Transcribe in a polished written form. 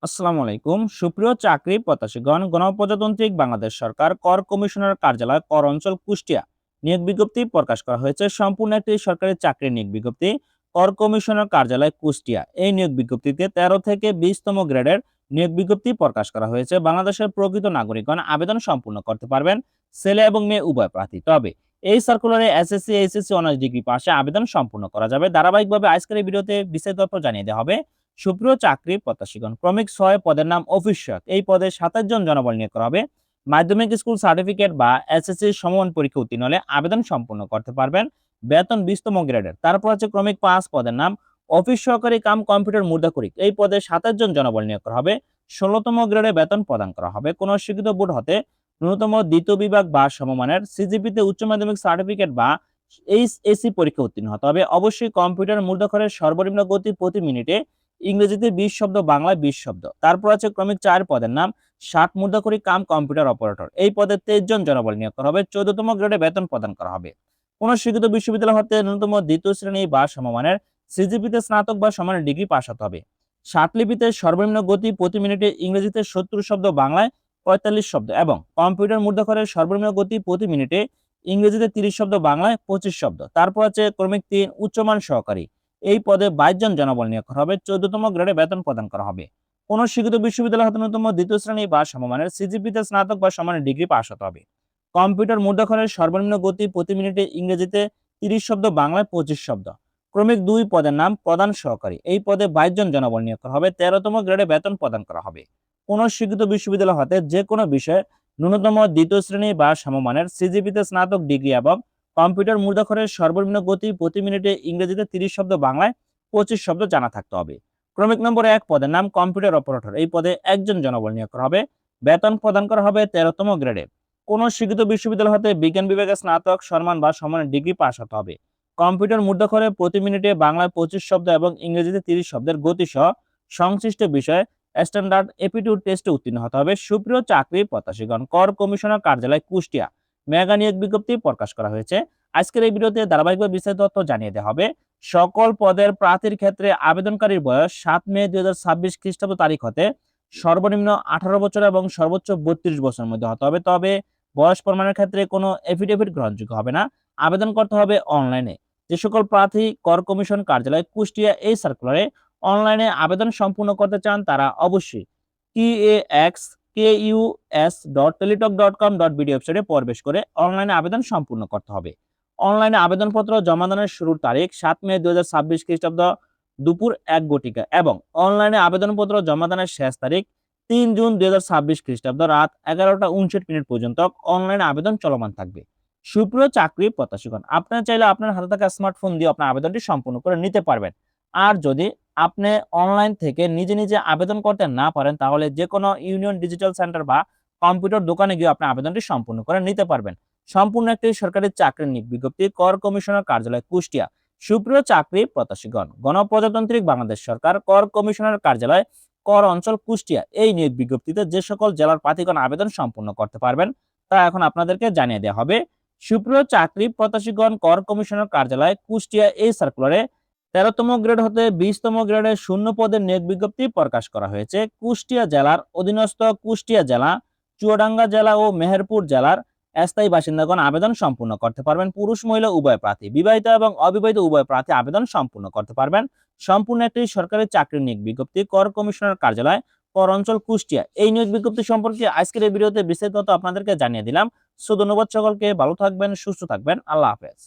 আসসালামু আলাইকুম সুপ্রিয় চাকরি প্রত্যাশীগণ গণপ্রজাতান্ত্রিক বাংলাদেশ সরকার কর কমিশনার কার্যালয় কর অঞ্চল কুষ্টিয়া নিয়োগ বিজ্ঞপ্তি প্রকাশ করা হয়েছে। সম্পূর্ণ একটি সরকারি চাকরি নিয়োগ বিজ্ঞপ্তি। কর কমিশনার কার্যালয় কুষ্টিয়া এই নিয়োগ বিজ্ঞপ্তিতে ১৩ থেকে ২০তম গ্রেডের নিয়োগ বিজ্ঞপ্তি প্রকাশ করা হয়েছে। বাংলাদেশের প্রকৃত নাগরিকগণ আবেদন সম্পূর্ণ করতে পারবেন, ছেলে এবং মেয়ে উভয় প্রার্থী। তবে এই সার্কুলারে এসএসসি এইচএসসি অনার্স ডিগ্রি পাশে আবেদন সম্পূর্ণ করা যাবে। ধারাবাহিকভাবে আজকের এই ভিডিওতে বিস্তারিত তথ্য জানিয়ে দেওয়া হবে। সুপ্রিয় চাকরি প্রত্যাশীগণ ক্রমিক ৬ পদের নাম অফিস সহায়ক। এই পদে ২৭ জন জনবল নিয়োগ করা হবে। মাধ্যমিক স্কুল সার্টিফিকেট বা এসএসসি সমমান পরীক্ষা উত্তীর্ণ হলে আবেদন সম্পূর্ণ করতে পারবেন। বেতন ২০তম গ্রেডের। তারপর আছে ক্রমিক ৫ পদের নাম অফিস সহকারী কাম কম্পিউটার মুদ্রাক্ষরিক। এই পদে ২৭ জন জনবল নিয়োগ করা হবে। ১৬তম গ্রেডে বেতন প্রদান করা হবে। কোন শিক্ষিত বোর্ড হতে ন্যূনতম দ্বিতীয় বিভাগ বা সমমানের সিজিপিতে উচ্চ মাধ্যমিক সার্টিফিকেট বা এইচএসসি পরীক্ষা উত্তীর্ণ হতে হবে। অবশ্যই কম্পিউটার মুদ্রাক্ষরের সর্বনিম্ন গতি প্রতি মিনিটে ইংরেজিতে ২০ শব্দ, বাংলায় ২০ শব্দ। তারপর আছে ক্রমিক ৪ পদের নাম ৬০ মুদ্রাক্ষরিক কাম কম্পিউটার অপারেটর। এই পদে ২৩ জন জনবল নিয়োগ করা হবে। ১৪তম গ্রেডে বেতন প্রদান করা হবে। কোন শিক্ষিত বিশ্ববিদ্যালয় হতে ন্যূনতম দ্বিতীয় শ্রেণী বা সমমানের সিজিপিতে স্নাতক বা সমানের ডিগ্রি পাস হতে হবে। ৬০ লিপিতে সর্বনিম্ন গতি প্রতি মিনিটে ইংরেজিতে ৭০ শব্দ, বাংলায় ৪৫ শব্দ এবং কম্পিউটার মুদ্রাক্ষরের সর্বনিম্ন গতি প্রতি মিনিটে ইংরেজিতে ৩০ শব্দ, বাংলায় ২৫ শব্দ। তারপর আছে ক্রমিক ৩ উচ্চমান সহকারী। এই পদে ২২ জন জনবল নিয়োগ করা হবে। ১৪তম গ্রেডে বেতন প্রদান করা হবে। কোন শিক্ষিত বিশ্ববিদ্যালয় হতে ন্যূনতম দ্বিতীয় শ্রেণী বা সমমানের সিজিপিতে স্নাতক বা সমানের ডিগ্রি পাস হতে হবে। কম্পিউটার মুদ্রাক্ষরের সর্বনিম্ন গতি প্রতি মিনিটে ইংরেজিতে ৩০ শব্দ, বাংলায় ২৫ শব্দ। ক্রমিক ২ পদের নাম প্রধান সহকারী। এই পদে ২২ জন জনবল নিয়োগ করা হবে। ১৩তম গ্রেডে বেতন প্রদান করা হবে। কোন শিক্ষিত বিশ্ববিদ্যালয় হতে যে কোনো বিষয়ে ন্যূনতম দ্বিতীয় শ্রেণী বা সমমানের সিজিপিতে স্নাতক ডিগ্রি এবং কম্পিউটার মুদ্রাক্ষরের সর্বনিম্ন গতি প্রতি মিনিটে ইংরেজিতে ৩০ শব্দ, বাংলায় ২৫ শব্দ জানা থাকতে হবে। ক্রমিক নম্বর ১ পদের নাম কম্পিউটার অপারেটর। এই পদে একজন জনবল নিয়োগ করা হবে। বেতন প্রদান করা হবে ১৩তম গ্রেডে। কোন শিক্ষিত বিশ্ববিদ্যালয় হতে বিজ্ঞান বিভাগে স্নাতক সম্মান বা সমানের ডিগ্রি পাস হতে হবে। কম্পিউটার মুদ্রাক্ষরে প্রতি মিনিটে বাংলায় ২৫ শব্দ এবং ইংরেজিতে ৩০ শব্দের গতিসহ সংশ্লিষ্ট বিষয়ে স্ট্যান্ডার্ড এপিটিউড টেস্টে উত্তীর্ণ হতে হবে। সুপ্রিয় চাকরি প্রত্যাশীগণ কর কমিশনার কার্যালয় কুষ্টিয়া মেগা নিয়োগ বিজ্ঞপ্তি প্রকাশ করা হয়েছে। আজকের এই ভিডিওতে ধারাবাহিকভাবে বিস্তারিত তথ্য জানিয়ে দেওয়া হবে। সকল পদের প্রার্থীর ক্ষেত্রে আবেদনকারীর বয়স ৭ মে ২০২৬ খ্রিস্টাব্দ তারিখ হতে সর্বনিম্ন ১৮ বছর এবং সর্বোচ্চ ৩২ বছরের মধ্যে হতে হবে। তবে বয়স প্রমাণের ক্ষেত্রে কোনো এফিডেভিট গ্রহণযোগ্য হবে না। আবেদন করতে হবে অনলাইনে। যে সকল প্রার্থী কর কমিশন কার্যালয় কুষ্টিয়া এই সার্কুলারে অনলাইনে আবেদন সম্পূর্ণ করতে চান তারা অবশ্যই taxkus.teletalk.com.bd ওয়েবসাইটে প্রবেশ করে অনলাইনে আবেদন সম্পূর্ণ করতে হবে। অনলাইনে আবেদনপত্র জমা দানের শুরুর তারিখ ৭ মে ২০২৬ খ্রিস্টাব্দ দুপুর ১ ঘটিকা এবং অনলাইনে আবেদনপত্র জমা দানের শেষ তারিখ ৩ জুন ২০২৬ খ্রিস্টাব্দ রাত ১১টা ৫৯ মিনিট পর্যন্ত অনলাইনে আবেদন চলমান থাকবে। সুপ্রিয় চাকরি প্রত্যাশীগণ আপনারা চাইলে আপনার হাতে থাকা স্মার্টফোন দিয়ে আপনার আবেদনটি সম্পূর্ণ করে নিতে পারবেন। আর যদি আপনি অনলাইন থেকে নিজে নিজে আবেদন করতে না পারেন তাহলে যে কোনো ইউনিয়ন ডিজিটাল সেন্টার বা কম্পিউটার দোকানে গিয়ে আপনি আবেদনটি সম্পূর্ণ করে নিতে পারবেন। সম্পূর্ণ একটি সরকারি চাকরির নিয়োগ বিজ্ঞপ্তি কর কমিশনার কার্যালয় কুষ্টিয়া। সুপ্রিয় চাকরি প্রত্যাশীগণ গণপ্রজাতান্ত্রিক বাংলাদেশ সরকার কর কমিশনার কার্যালয় কর অঞ্চল কুষ্টিয়া এই নিয়োগ বিজ্ঞপ্তিতে যে সকল জেলার প্রার্থীগণ আবেদন সম্পূর্ণ করতে পারবেন তা এখন আপনাদেরকে জানিয়ে দেওয়া হবে। সুপ্রিয় চাকরি প্রত্যাশীগণ কর কমিশনার কার্যালয় কুষ্টিয়া এই সার্কুলারে ১৩তম গ্রেড হতে ২০তম গ্রেডে শূন্য পদের নিয়োগ বিজ্ঞপ্তি প্রকাশ করা হয়েছে। কুষ্টিয়া জেলার অধীনস্থ কুষ্টিয়া জেলা, চুয়াডাঙ্গা জেলা ও মেহেরপুর জেলার স্থায়ী বাসিন্দাগণ আবেদন সম্পূর্ণ করতে পারবেন। পুরুষ মহিলা উভয় প্রার্থী, বিবাহিত এবং অবিবাহিত উভয় প্রার্থী আবেদন সম্পূর্ণ করতে পারবেন। সম্পূর্ণ একটি সরকারি চাকরির নিয়োগ বিজ্ঞপ্তি কর কমিশনার কার্যালয় কর অঞ্চল কুষ্টিয়া এই নিয়োগ বিজ্ঞপ্তি সম্পর্কে আজকের এই ভিডিওতে বিস্তারিত আপনাদেরকে জানিয়ে দিলাম। ধন্যবাদ সকলকে, ভালো থাকবেন, সুস্থ থাকবেন, আল্লাহ হাফেজ।